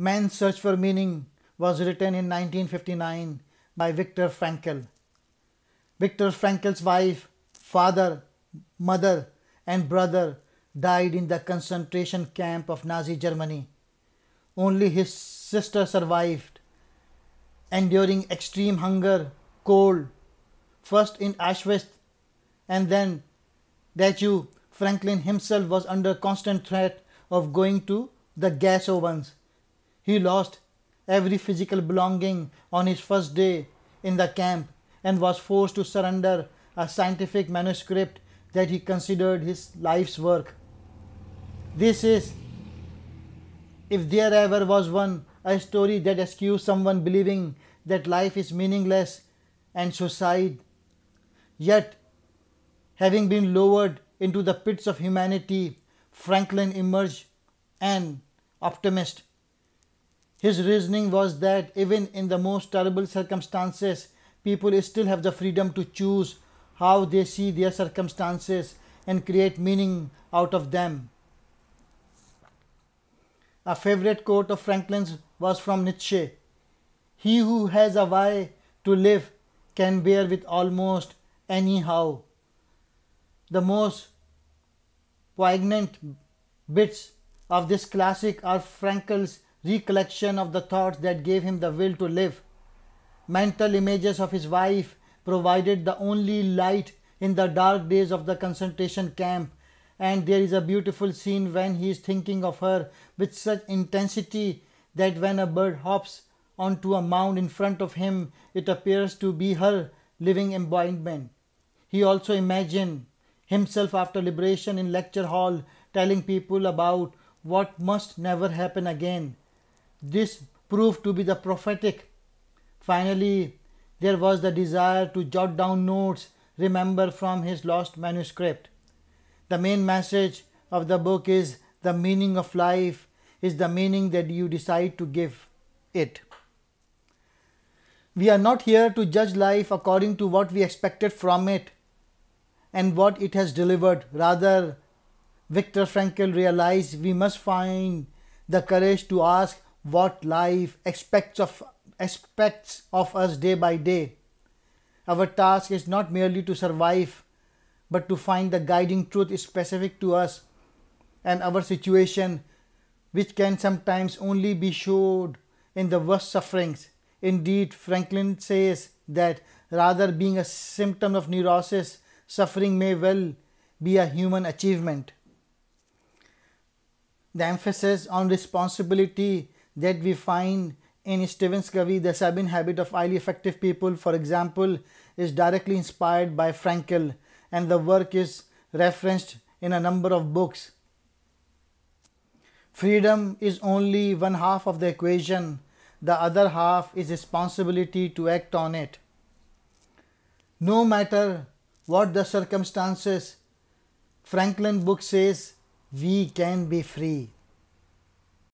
Man's Search for Meaning was written in 1959 by Viktor Frankl. Viktor Frankl's wife, father, mother, and brother died in the concentration camp of Nazi Germany. Only his sister survived, enduring extreme hunger, cold, first in Auschwitz and then Dachau. Franklin himself was under constant threat of going to the gas ovens. He lost every physical belonging on his first day in the camp and was forced to surrender a scientific manuscript that he considered his life's work. This is, if there ever was one, a story that excused someone believing that life is meaningless and suicide. Yet, having been lowered into the pits of humanity, Franklin emerged an optimist. His reasoning was that even in the most terrible circumstances, people still have the freedom to choose how they see their circumstances and create meaning out of them. A favorite quote of Franklin's was from Nietzsche: "He who has a why to live can bear with almost anyhow." The most poignant bits of this classic are Frankl's recollection of the thoughts that gave him the will to live. Mental images of his wife provided the only light in the dark days of the concentration camp, and there is a beautiful scene when he is thinking of her with such intensity that when a bird hops onto a mound in front of him, it appears to be her living embodiment. He also imagined himself after liberation in lecture hall telling people about what must never happen again. This proved to be the prophetic. Finally, there was the desire to jot down notes, remember from his lost manuscript. The main message of the book is the meaning of life is the meaning that you decide to give it. We are not here to judge life according to what we expected from it and what it has delivered. Rather, Viktor Frankl realized we must find the courage to ask what life expects of us day by day. Our task is not merely to survive, but to find the guiding truth specific to us and our situation, which can sometimes only be showed in the worst sufferings. Indeed, Franklin says that rather being a symptom of neurosis, suffering may well be a human achievement. The emphasis on responsibility that we find in Stephen Covey, The 7 Habits of Highly Effective People, for example, is directly inspired by Frankl, and the work is referenced in a number of books. Freedom is only one half of the equation. The other half is responsibility to act on it. No matter what the circumstances, Franklin book says we can be free.